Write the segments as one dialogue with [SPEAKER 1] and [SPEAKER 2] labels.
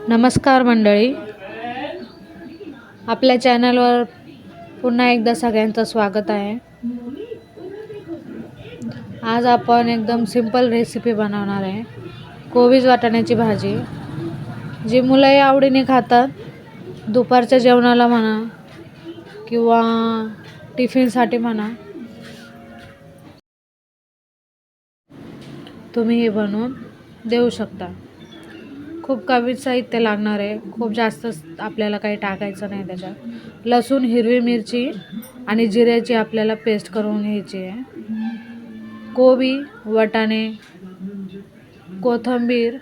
[SPEAKER 1] नमस्कार मंडळी, आपल्या चॅनलवर पुन्हा एकदा सगळ्यांचं स्वागत आहे. आज आपण एकदम सिंपल रेसिपी बनवणार आहे. कोबीज वाटाण्याची भाजी, जी मुलंही आवडीने खातात. दुपारच्या जेवणाला म्हणा किंवा टिफिनसाठी म्हणा, तुम्ही हे बनवून देऊ शकता. खूप कमी साहित्य लागणार आहे. खूप जास्त आपल्याला काही टाकायचं नाही त्याच्यात. लसूण, हिरवी मिरची आणि जिऱ्याची आपल्याला पेस्ट करून घ्यायची आहे. कोबी, वाटाणे, कोथिंबीर,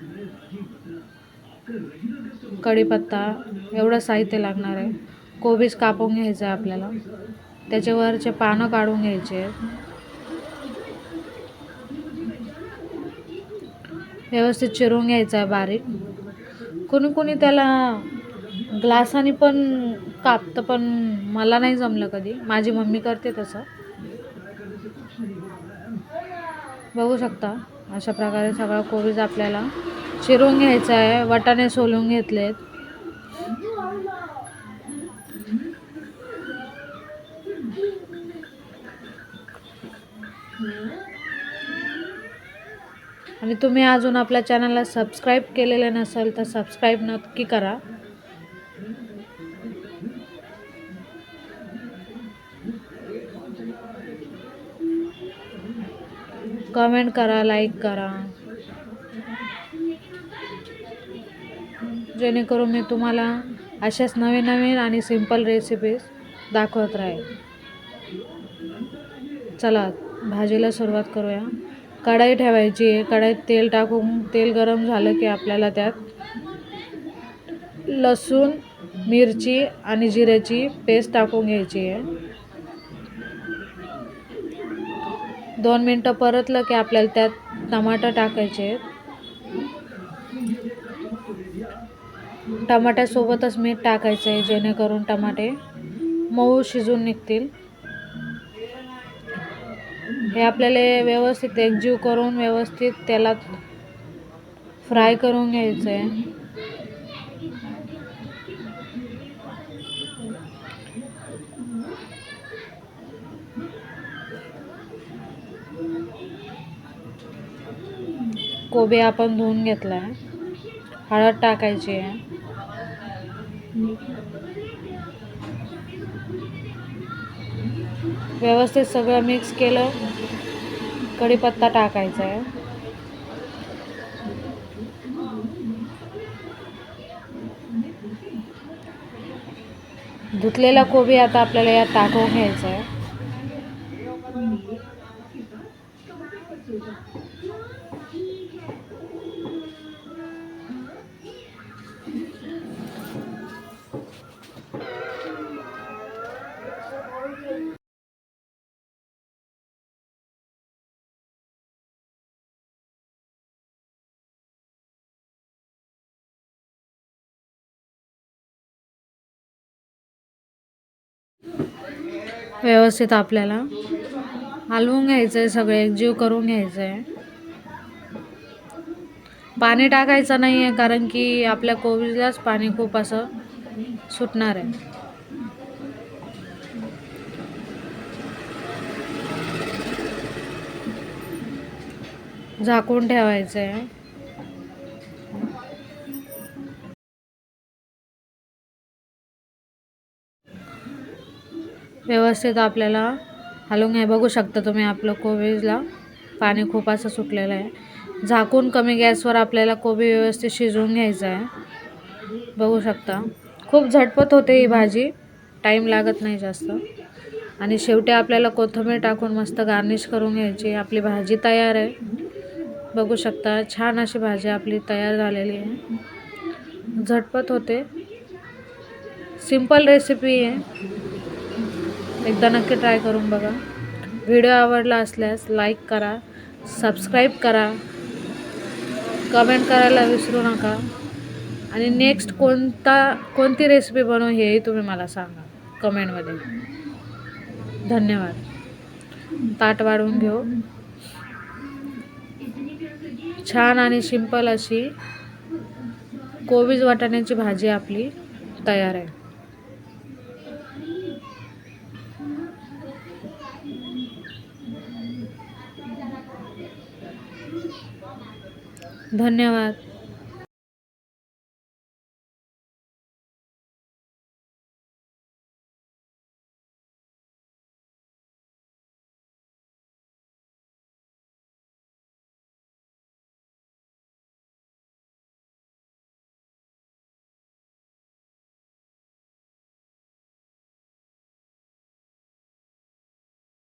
[SPEAKER 1] कढीपत्ता एवढं साहित्य लागणार आहे. कोबीज कापून घ्यायचं आहे आपल्याला. त्याच्यावरचे पानं काढून घ्यायचे आहेत. व्यवस्थित चिरून घ्यायचं आहे बारीक. कोणी त्याला ग्लासाने पण कापतं, पण मला नाही जमलं कधी. माझी मम्मी करते तसं. बघू शकता अशा प्रकारे सगळा कोबीज आपल्याला चिरून घ्यायचा आहे. वाटाणे सोलून घेतलेत. आणि तुम्ही अजून आपल्या चॅनलला सबस्क्राईब केलेले नसेल तर सबस्क्राईब नक्की करा. कमेंट करा, लाईक करा, जेणेकरून मी तुम्हाला अशाच नवीन आणि सिंपल रेसिपीज दाखवत राहील. चला भाजीला सुरुवात करूया. कढाई ठेवायची आहे. कढाईत तेल टाकून तेल गरम झालं की आपल्याला त्यात लसूण, मिरची आणि जिऱ्याची पेस्ट टाकून घ्यायची आहे. 2 मिनटं परतलं की आपल्याला त्यात टमाटर टाकायचे आहेत. टमाट्यासोबतच मीठ टाकायचं आहे, जेणेकरून टमाटे मऊ शिजून निघतील. हे आपल्याला व्यवस्थित एकजीव करून व्यवस्थित तेलात फ्राय करून घ्यायचं आहे. कोबी आपण धुवून घेतला आहे. हळद टाकायची आहे. व्यवस्थित सगळं मिक्स केलं. कढीपत्ता टाकायचा आहे. धुतलेला कोबी आता आपल्याला यात टाकून घ्यायचा आहे. व्यवस्थित आपल्याला हलवून घ्यायचं आहे. सगळे एकजीव करून घ्यायचं आहे. पाणी टाकायचं नाही आहे, कारण की आपल्या कोबीलाच पाणी खूप असं सुटणार आहे. झाकून ठेवायचं आहे. व्यवस्थित आपल्याला हलवून घ्या. बघू शकता तुम्ही आपलं कोबीजला पाणी खूप असं सुटलेलं आहे. झाकून कमी गॅसवर आपल्याला कोबी व्यवस्थित शिजवून घ्यायचं आहे. बघू शकता खूप झटपट होते ही भाजी, टाईम लागत नाही जास्त. आणि शेवटी आपल्याला कोथिंबीर टाकून मस्त गार्निश करून घ्यायची. आपली भाजी तयार आहे. बघू शकता छान अशी भाजी आपली तयार झालेली आहे. झटपट होते, सिंपल रेसिपी आहे. एकदा नक्की ट्राय करून बघा. व्हिडिओ आवडला असल्यास लाईक करा, सबस्क्राईब करा, कमेंट करायला विसरू नका. आणि नेक्स्ट कोणती रेसिपी बनवू हेही तुम्ही मला सांगा कमेंटमध्ये. धन्यवाद. ताट वाढवून घेऊ. छान आणि सिंपल अशी कोबीज वाटाण्याची भाजी आपली तयार आहे. धन्यवाद.